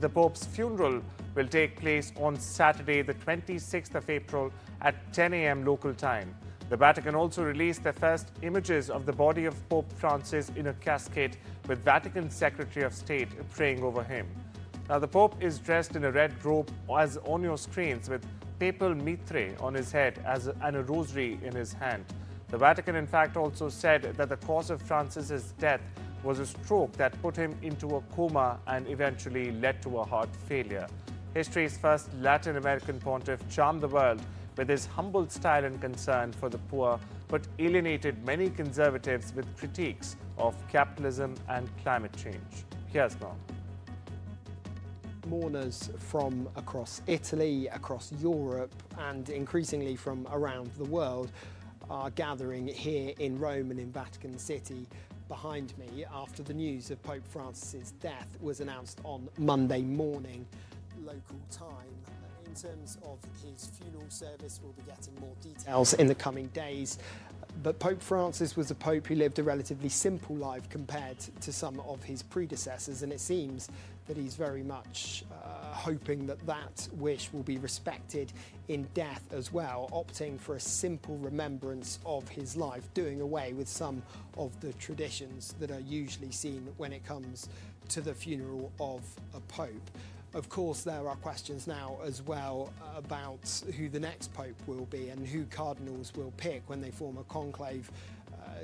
The Pope's funeral will take place on Saturday, the 26th of April at 10 a.m. local time. The Vatican also released the first images of the body of Pope Francis in a casket with Vatican Secretary of State praying over him. Now, the Pope is dressed in a red robe as on your screens with papal mitre on his head and a rosary in his hand. The Vatican, in fact, also said that the cause of Francis's death was a stroke that put him into a coma and eventually led to a heart failure. History's first Latin American pontiff charmed the world with his humble style and concern for the poor, but alienated many conservatives with critiques of capitalism and climate change. Here's more. Mourners from across Italy, across Europe, and increasingly from around the world are gathering here in Rome and in Vatican City behind me after the news of Pope Francis's death was announced on Monday morning, local time. In terms of his funeral service, we'll be getting more details in the coming days. But Pope Francis was a pope who lived a relatively simple life compared to some of his predecessors, and it seems that he's very much hoping that that wish will be respected in death as well, opting for a simple remembrance of his life, doing away with some of the traditions that are usually seen when it comes to the funeral of a pope. Of course, there are questions now as well about who the next pope will be and who cardinals will pick when they form a conclave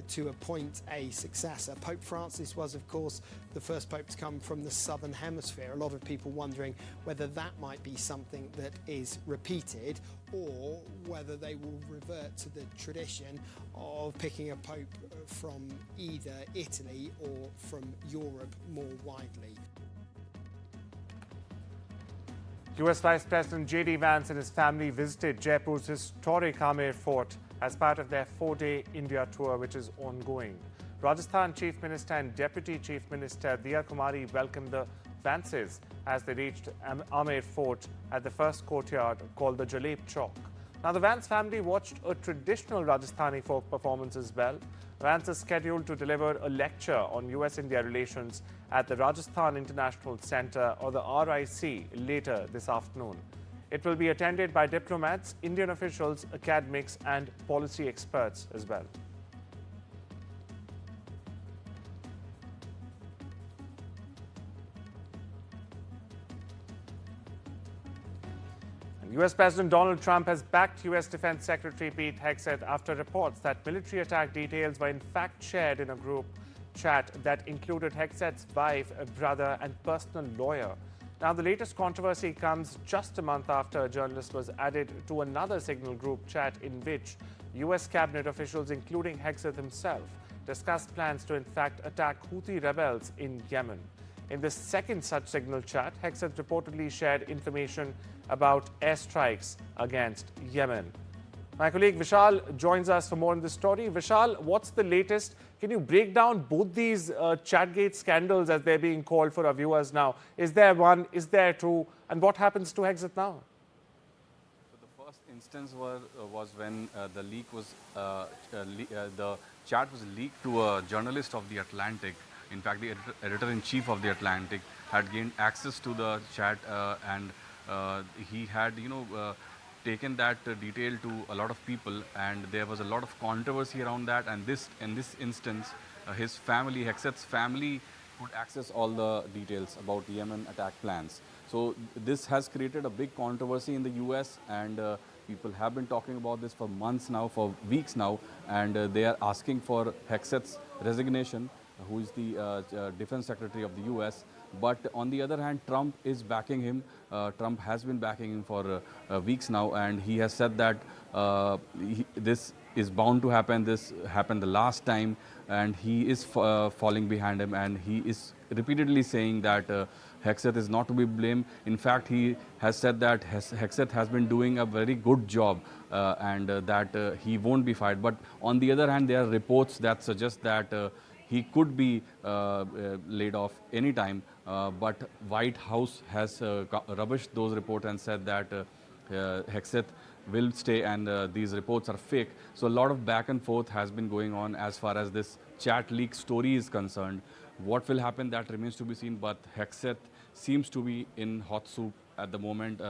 to appoint a successor. Pope Francis was, of course, the first pope to come from the southern hemisphere. A lot of people wondering whether that might be something that is repeated or whether they will revert to the tradition of picking a pope from either Italy or from Europe more widely. US Vice President J.D. Vance and his family visited Jaipur's historic Amer Fort as part of their 4-day India tour, which is ongoing. Rajasthan Chief Minister and Deputy Chief Minister Diya Kumari welcomed the Vances as they reached Amer Fort at the first courtyard called the Jaleb Chowk. Now, the Vance family watched a traditional Rajasthani folk performance as well. Vance is scheduled to deliver a lecture on US-India relations at the Rajasthan International Centre, or the RIC, later this afternoon. It will be attended by diplomats, Indian officials, academics and policy experts as well. US President Donald Trump has backed US Defense Secretary Pete Hegseth after reports that military attack details were in fact shared in a group chat that included Hegseth's wife, brother and personal lawyer. Now, the latest controversy comes just a month after a journalist was added to another Signal group chat in which US cabinet officials, including Hegseth himself, discussed plans to in fact attack Houthi rebels in Yemen. In the second such Signal chat, Hegseth reportedly shared information about airstrikes against Yemen. My colleague Vishal joins us for more on this story. Vishal, what's the latest? Can you break down both these Chatgate scandals as they're being called for our viewers now? Is there one? Is there two? And what happens to Hegseth now? So the first instance was when the leak was the chat was leaked to a journalist of The Atlantic. In fact, the editor-in-chief of The Atlantic had gained access to the chat and he had, taken that detail to a lot of people, and there was a lot of controversy around that. And in this instance, his family, Hegseth's family, could access all the details about Yemen attack plans. So this has created a big controversy in the US, and people have been talking about this for months now, for weeks now, and they are asking for Hegseth's resignation, who is the Defense Secretary of the US. But on the other hand, Trump is backing him. Trump has been backing him for weeks now, and he has said that this is bound to happen. This happened the last time, and he is falling behind him, and he is repeatedly saying that Hegseth is not to be blamed. In fact, he has said that Hegseth has been doing a very good job and that he won't be fired. But on the other hand, there are reports that suggest that he could be laid off anytime, but White House has rubbished those reports and said that Hegseth will stay, and these reports are fake. So a lot of back and forth has been going on as far as this chat leak story is concerned. What will happen, that remains to be seen, but Hegseth seems to be in hot soup at the moment,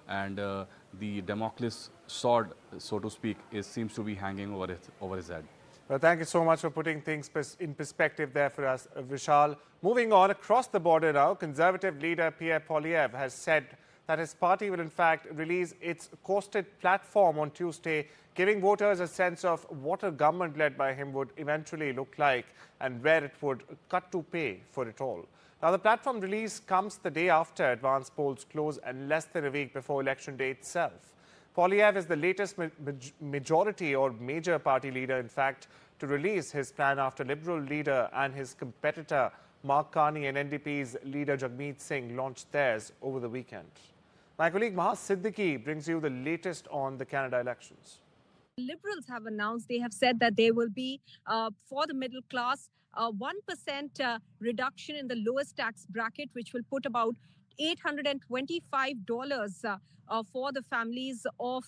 and the Damocles sword, so to speak, seems to be hanging over his head. Well, thank you so much for putting things in perspective there for us, Vishal. Moving on across the border now, Conservative leader Pierre Poilievre has said that his party will in fact release its costed platform on Tuesday, giving voters a sense of what a government led by him would eventually look like and where it would cut to pay for it all. Now, the platform release comes the day after advance polls close and less than a week before election day itself. Poilievre is the latest majority or major party leader, in fact, to release his plan after Liberal leader and his competitor Mark Carney and NDP's leader Jagmeet Singh launched theirs over the weekend. My colleague Mahas Siddiqui brings you the latest on the Canada elections. Liberals have announced, they have said that there will be, for the middle class, 1% reduction in the lowest tax bracket, which will put about $825 for the families of,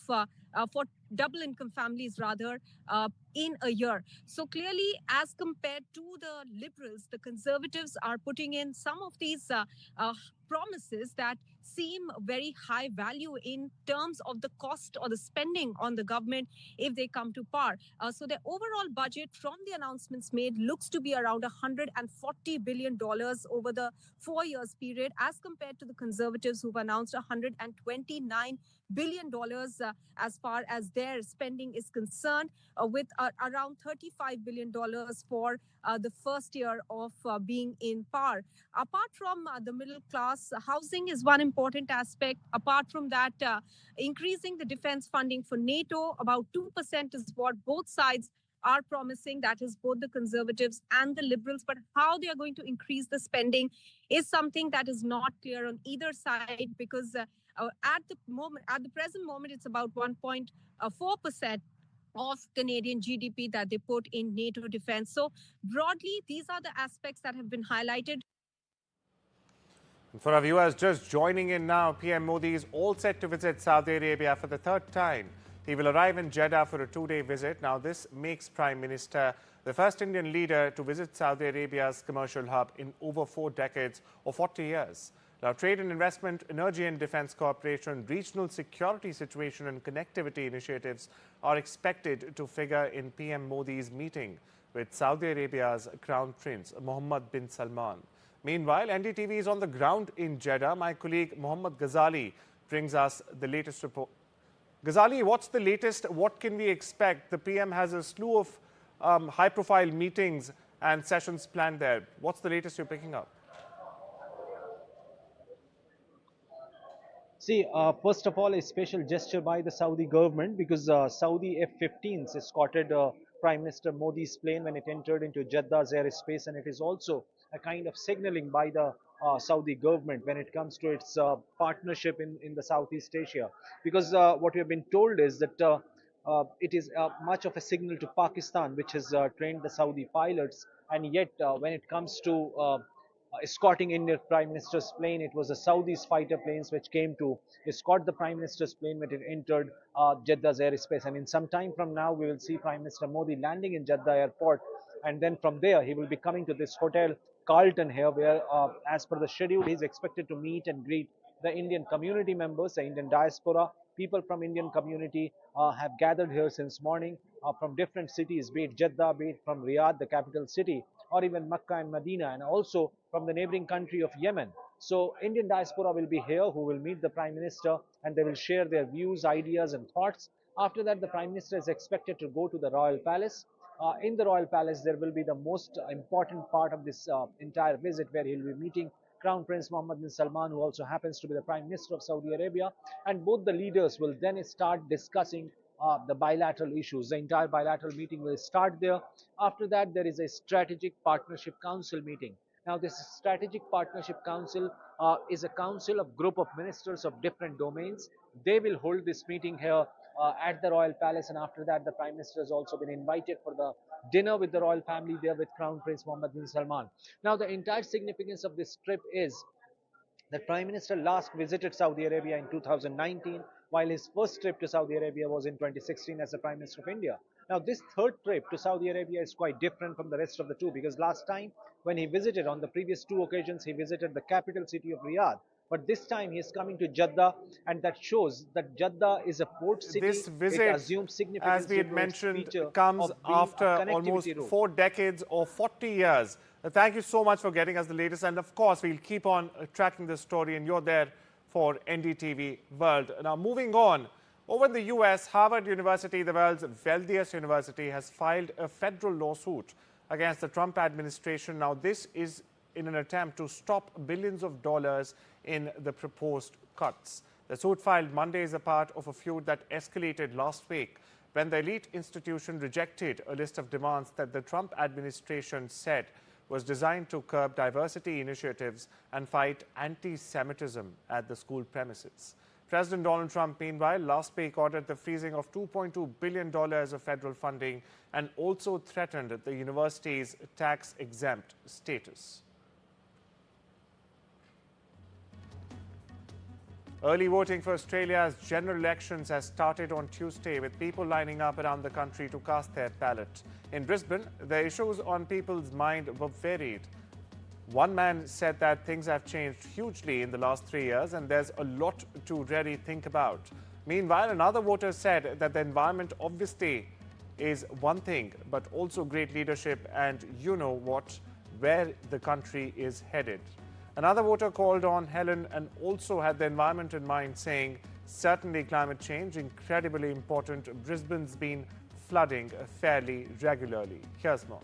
for double income families rather, in a year. So clearly, as compared to the Liberals, the Conservatives are putting in some of these promises that seem very high value in terms of the cost or the spending on the government if they come to power. So the overall budget from the announcements made looks to be around $140 billion over the 4 years period, as compared to the Conservatives who've announced $129 billion as far as their spending is concerned, with around $35 billion for the first year of being in power. Apart from the middle class, housing is one important aspect. Apart from that, increasing the defense funding for NATO, about 2% is what both sides are promising. That is both the Conservatives and the Liberals. But how they are going to increase the spending is something that is not clear on either side, because at the present moment, it's about 1.4% of Canadian GDP that they put in NATO defense. So broadly, these are the aspects that have been highlighted. For our viewers just joining in now, PM Modi is all set to visit Saudi Arabia for the third time. He will arrive in Jeddah for a 2-day visit. Now, this makes Prime Minister the first Indian leader to visit Saudi Arabia's commercial hub in over 4 decades or 40 years. Now, trade and investment, energy and defense cooperation, regional security situation and connectivity initiatives are expected to figure in PM Modi's meeting with Saudi Arabia's Crown Prince Mohammed bin Salman. Meanwhile, NDTV is on the ground in Jeddah. My colleague Mohammed Ghazali brings us the latest report. Ghazali, what's the latest? What can we expect? The PM has a slew of high-profile meetings and sessions planned there. What's the latest you're picking up? See, first of all, a special gesture by the Saudi government, because Saudi F-15s escorted Prime Minister Modi's plane when it entered into Jeddah's airspace, and it is also a kind of signaling by the Saudi government when it comes to its partnership in the Southeast Asia. Because what we have been told is that it is much of a signal to Pakistan, which has trained the Saudi pilots, and yet when it comes to escorting Indian Prime Minister's plane, it was the Saudi's fighter planes which came to escort the Prime Minister's plane when it entered Jeddah's airspace. And in some time from now, we will see Prime Minister Modi landing in Jeddah airport, and then from there he will be coming to this hotel Carlton here, where as per the schedule he is expected to meet and greet the Indian community members, the Indian diaspora. People from Indian community have gathered here since morning from different cities, be it Jeddah, be it from Riyadh, the capital city, or even Makkah and Medina, and also from the neighboring country of Yemen. So Indian diaspora will be here, who will meet the Prime Minister, and they will share their views, ideas and thoughts. After that, the Prime Minister is expected to go to the Royal Palace. In the Royal Palace, there will be the most important part of this entire visit, where he will be meeting Crown Prince Mohammed bin Salman, who also happens to be the Prime Minister of Saudi Arabia, and both the leaders will then start discussing the bilateral issues. The entire bilateral meeting will start there. After that, there is a Strategic Partnership Council meeting. Now, this Strategic Partnership Council is a council of group of ministers of different domains. They will hold this meeting here at the Royal Palace, and after that, the Prime Minister has also been invited for the dinner with the royal family there with Crown Prince Mohammed bin Salman. Now, the entire significance of this trip is that Prime Minister last visited Saudi Arabia in 2019, while his first trip to Saudi Arabia was in 2016 as the Prime Minister of India. Now, this third trip to Saudi Arabia is quite different from the rest of the two, because last time when he visited. On the previous two occasions, he visited the capital city of Riyadh. But this time he is coming to Jeddah, and that shows that Jeddah is a port city. This It visit, assumes significance as we had due to its mentioned, feature comes of being after a almost connectivity route. 4 decades or 40 years. Thank you so much for getting us the latest. And of course, we'll keep on tracking this story, and you're there for NDTV World. Now, moving on, over in the US, Harvard University, the world's wealthiest university, has filed a federal lawsuit against the Trump administration. Now, this is in an attempt to stop billions of dollars in the proposed cuts. The suit filed Monday is a part of a feud that escalated last week when the elite institution rejected a list of demands that the Trump administration said was designed to curb diversity initiatives and fight anti-Semitism at the school premises. President Donald Trump, meanwhile, last week ordered the freezing of $2.2 billion of federal funding and also threatened the university's tax-exempt status. Early voting for Australia's general elections has started on Tuesday, with people lining up around the country to cast their ballot. In Brisbane, the issues on people's mind were varied. One man said that things have changed hugely in the last 3 years and there's a lot to really think about. Meanwhile, another voter said that the environment obviously is one thing, but also great leadership and you know what, where the country is headed. Another voter called on Helen and also had the environment in mind, saying, certainly climate change, incredibly important. Brisbane's been flooding fairly regularly. Here's more.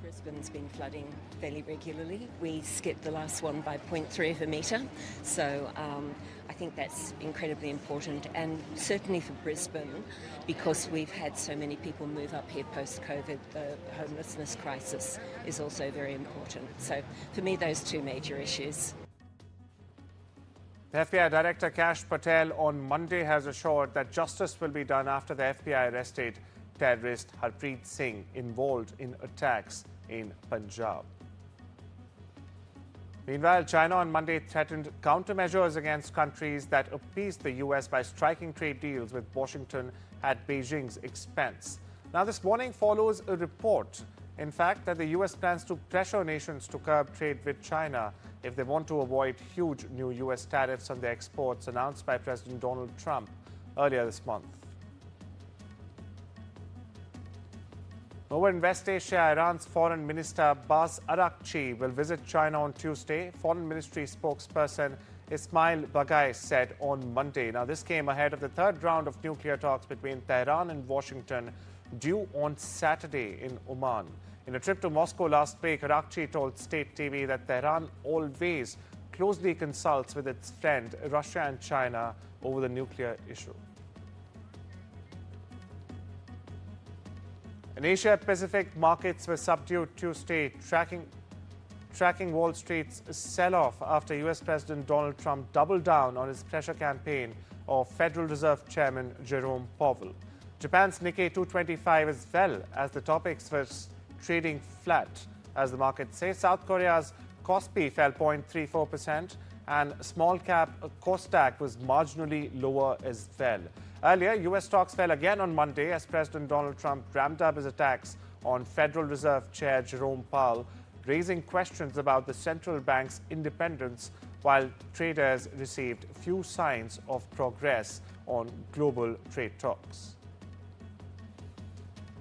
Brisbane's been flooding fairly regularly. We skipped the last one by 0.3 of a metre, so I think that's incredibly important, and certainly for Brisbane, because we've had so many people move up here post-COVID, the homelessness crisis is also very important. So for me, those two major issues. The FBI Director Kash Patel on Monday has assured that justice will be done after the FBI arrested terrorist Harpreet Singh involved in attacks in Punjab. Meanwhile, China on Monday threatened countermeasures against countries that appease the US by striking trade deals with Washington at Beijing's expense. Now, this warning follows a report, in fact, that the US plans to pressure nations to curb trade with China if they want to avoid huge new US tariffs on their exports announced by President Donald Trump earlier this month. Over in West Asia, Iran's Foreign Minister Abbas Araghchi will visit China on Tuesday. Foreign Ministry spokesperson Ismail Baghai said on Monday. Now, this came ahead of the third round of nuclear talks between Tehran and Washington, due on Saturday in Oman. In a trip to Moscow last week, Araghchi told State TV that Tehran always closely consults with its friend Russia and China over the nuclear issue. In Asia-Pacific, markets were subdued Tuesday, tracking Wall Street's sell-off after US President Donald Trump doubled down on his pressure campaign of Federal Reserve Chairman Jerome Powell. Japan's Nikkei 225 as well as the topics were trading flat. As the market says, South Korea's Kospi fell 0.34% and small-cap Kosdaq was marginally lower as well. Earlier, US stocks fell again on Monday as President Donald Trump ramped up his attacks on Federal Reserve Chair Jerome Powell, raising questions about the central bank's independence, while traders received few signs of progress on global trade talks.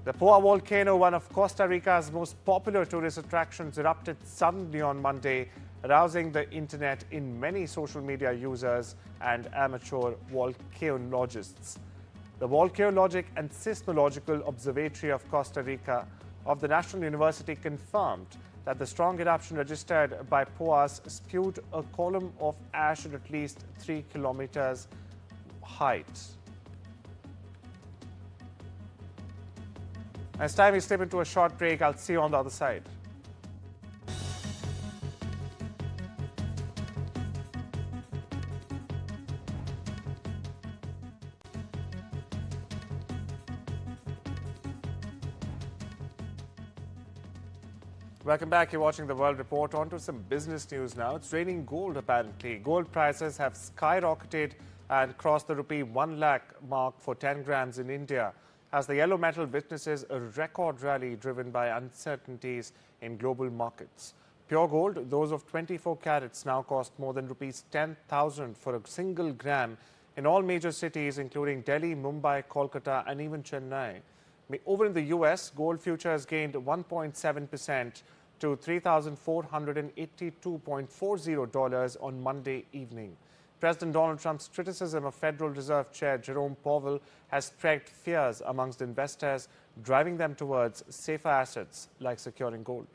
The Poa volcano, one of Costa Rica's most popular tourist attractions, erupted suddenly on Monday, arousing the internet in many social media users and amateur volcanologists. The Volcanologic and Seismological Observatory of Costa Rica of the National University confirmed that the strong eruption registered by Poas spewed a column of ash at least 3 kilometers height. It's time we slip into a short break. I'll see you on the other side. Welcome back. You're watching the World Report. On to some business news now. It's raining gold, apparently. Gold prices have skyrocketed and crossed the rupee 1 lakh mark for 10 grams in India. as the yellow metal witnesses a record rally driven by uncertainties in global markets. Pure gold, those of 24 carats, now cost more than rupees 10,000 for a single gram in all major cities, including Delhi, Mumbai, Kolkata, and even Chennai. Over in the US, gold futures gained 1.7% to $3,482.40 on Monday evening. President Donald Trump's criticism of Federal Reserve Chair Jerome Powell has spread fears amongst investors, driving them towards safer assets like securing gold.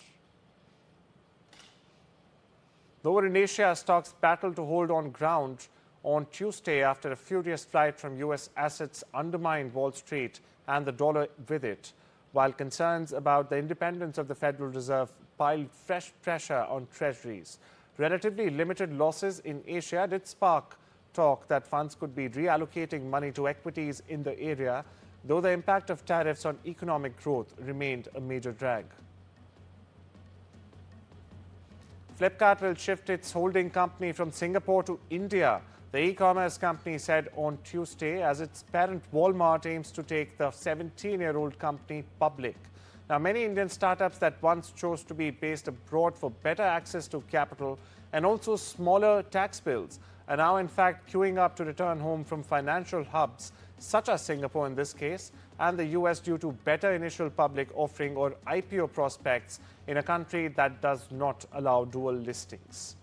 Over in Asia, stocks battled to hold on ground on Tuesday after a furious flight from U.S. assets undermined Wall Street and the dollar with it, while concerns about the independence of the Federal Reserve piled fresh pressure on treasuries. Relatively limited losses in Asia did spark talk that funds could be reallocating money to equities in the area, though the impact of tariffs on economic growth remained a major drag. Flipkart will shift its holding company from Singapore to India, the e-commerce company said on Tuesday, as its parent Walmart aims to take the 17-year-old company public. Now, many Indian startups that once chose to be based abroad for better access to capital and also smaller tax bills are now in fact queuing up to return home from financial hubs such as Singapore in this case and the US due to better initial public offering or IPO prospects in a country that does not allow dual listings.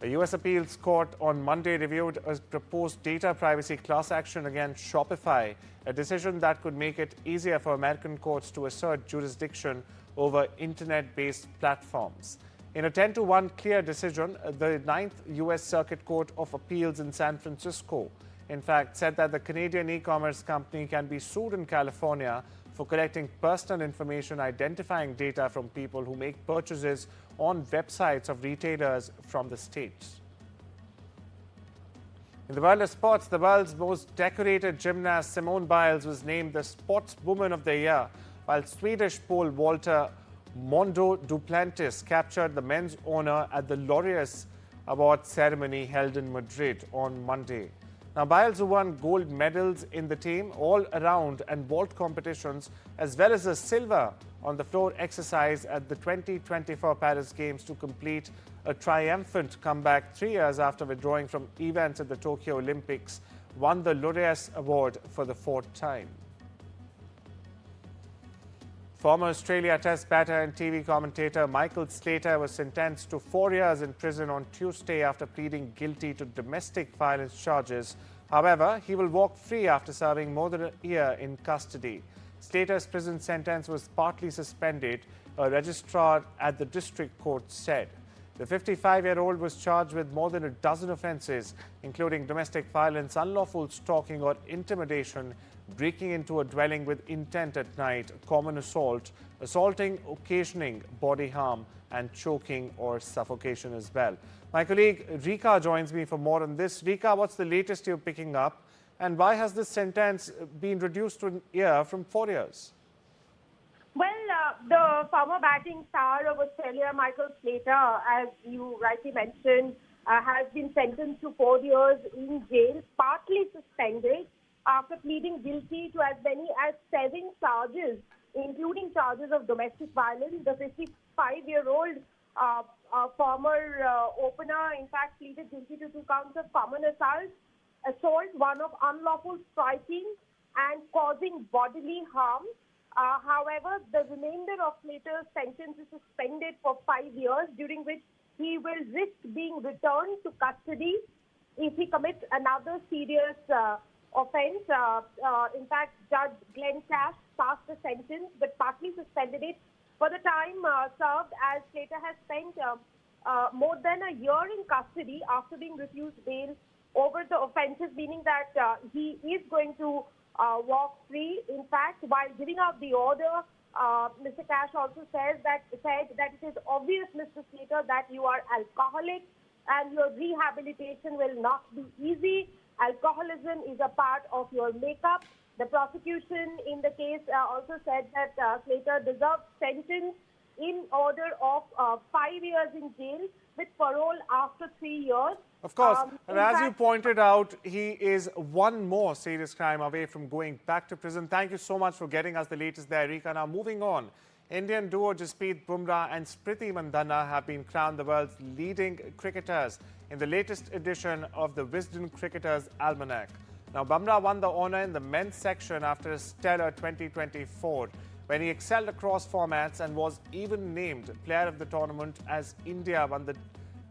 The US appeals court on Monday reviewed a proposed data privacy class action against Shopify, a decision that could make it easier for American courts to assert jurisdiction over internet-based platforms. In a 10-1 clear decision, the 9th US Circuit Court of Appeals in San Francisco, in fact, said that the Canadian e-commerce company can be sued in California for collecting personal information identifying data from people who make purchases on websites of retailers from the States. In the world of sports, the world's most decorated gymnast Simone Biles was named the Sportswoman of the Year, while Swedish pole vaulter Mondo Duplantis captured the men's honor at the Laureus Award ceremony held in Madrid on Monday. Now, Biles, who won gold medals in the team, all-around and vault competitions, as well as a silver on the floor exercise at the 2024 Paris Games to complete a triumphant comeback 3 years after withdrawing from events at the Tokyo Olympics, won the Laureus Award for the 4th time. Former Australia Test batter and TV commentator Michael Slater was sentenced to 4 years in prison on Tuesday after pleading guilty to domestic violence charges. However, he will walk free after serving more than a year in custody. Slater's prison sentence was partly suspended, a registrar at the district court said. The 55-year-old was charged with more than a dozen offences, including domestic violence, unlawful stalking or intimidation, breaking into a dwelling with intent at night, common assault, assaulting, occasioning bodily harm, and choking or suffocation as well. My colleague Rika joins me for more on this. Rika, what's the latest you're picking up, and why has this sentence been reduced to a year from 4 years? Well, the former batting star of Australia, Michael Slater, as you rightly mentioned, has been sentenced to 4 years in jail, partly suspended after pleading guilty to as many as 7 charges, including charges of domestic violence. The 55-year-old former opener, in fact, pleaded guilty to 2 counts of common assault, 1 of unlawful striking and causing bodily harm. However, the remainder of Slater's sentence is suspended for 5 years, during which he will risk being returned to custody if he commits another serious offence. In fact, Judge Glenn Cash passed the sentence but partly suspended it for the time served, as Slater has spent more than a year in custody after being refused bail over the offences, meaning that he is going to walk free. In fact, while giving out the order, Mr. Cash also said that it is obvious, Mr. Slater, that you are alcoholic and your rehabilitation will not be easy. Alcoholism is a part of your makeup. The prosecution in the case also said that Slater deserved sentence in order of 5 years in jail with parole after 3 years. Of course, and as you fact, pointed out, he is one more serious crime away from going back to prison. Thank you so much for getting us the latest there, Rika. Now, moving on, Indian duo Jasprit Bumrah and Smriti Mandhana have been crowned the world's leading cricketers in the latest edition of the Wisden Cricketers Almanac. Now, Bumrah won the honour in the men's section after a stellar 2024, when he excelled across formats and was even named player of the tournament as India won the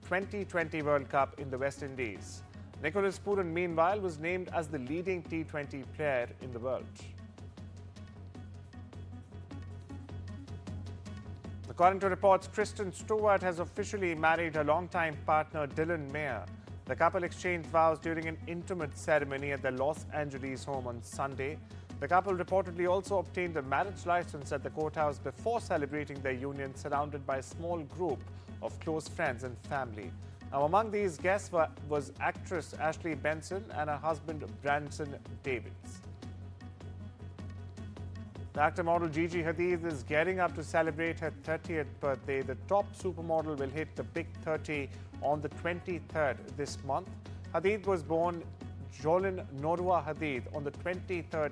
2020 World Cup in the West Indies. Nicholas Pooran, meanwhile, was named as the leading T20 player in the world. According to reports, Kristen Stewart has officially married her longtime partner Dylan Mayer. The couple exchanged vows during an intimate ceremony at their Los Angeles home on Sunday. The couple reportedly also obtained a marriage license at the courthouse before celebrating their union, surrounded by a small group of close friends and family. Now, among these guests was actress Ashley Benson and her husband Branson Davids. The actor model Gigi Hadid is gearing up to celebrate her 30th birthday. The top supermodel will hit the big 30 on the 23rd this month. Hadid was born Jolin Norua Hadid on the 23rd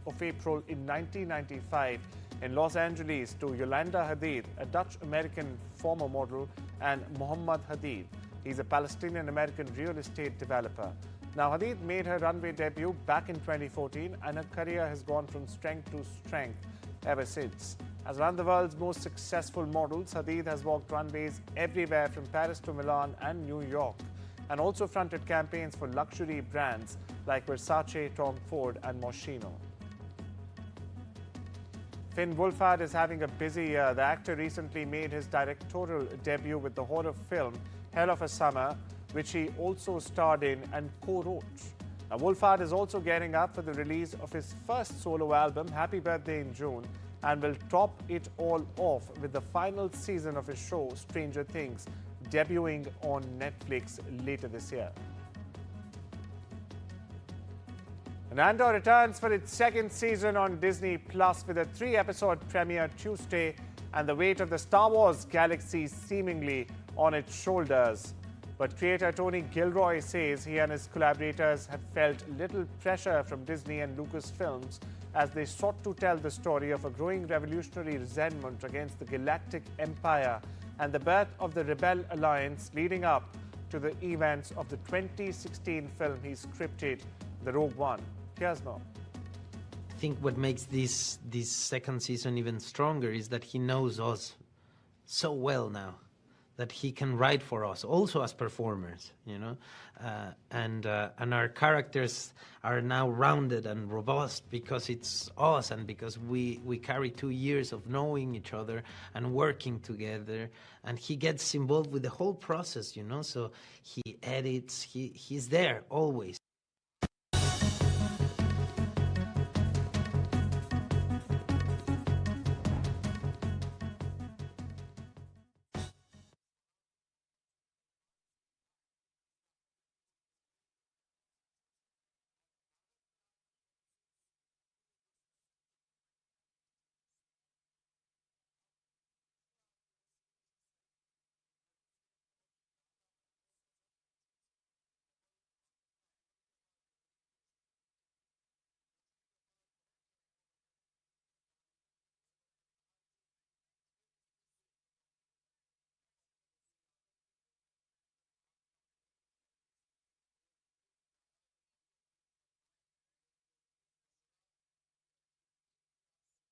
of April in 1995 in Los Angeles to Yolanda Hadid, a Dutch-American former model, and Mohammed Hadid. He's a Palestinian-American real estate developer. Now, Hadid made her runway debut back in 2014 and her career has gone from strength to strength ever since. As one of the world's most successful models, Hadid has walked runways everywhere from Paris to Milan and New York, and also fronted campaigns for luxury brands like Versace, Tom Ford and Moschino. Finn Wolfhard is having a busy year. The actor recently made his directorial debut with the horror film Hell of a Summer, which he also starred in and co-wrote. Now, Wolfhard is also gearing up for the release of his first solo album, Happy Birthday, in June, and will top it all off with the final season of his show, Stranger Things, debuting on Netflix later this year. And Andor returns for its second season on Disney Plus with a 3-episode premiere Tuesday and the weight of the Star Wars galaxy seemingly on its shoulders. But creator Tony Gilroy says he and his collaborators have felt little pressure from Disney and Lucasfilms as they sought to tell the story of a growing revolutionary resentment against the Galactic Empire and the birth of the Rebel Alliance leading up to the events of the 2016 film he scripted, The Rogue One. Here's more. I think what makes this second season even stronger is that he knows us so well now, that he can write for us, also as performers, you know, and our characters are now rounded and robust because it's us and because we carry 2 years of knowing each other and working together, and he gets involved with the whole process, you know, so he edits, he's there always.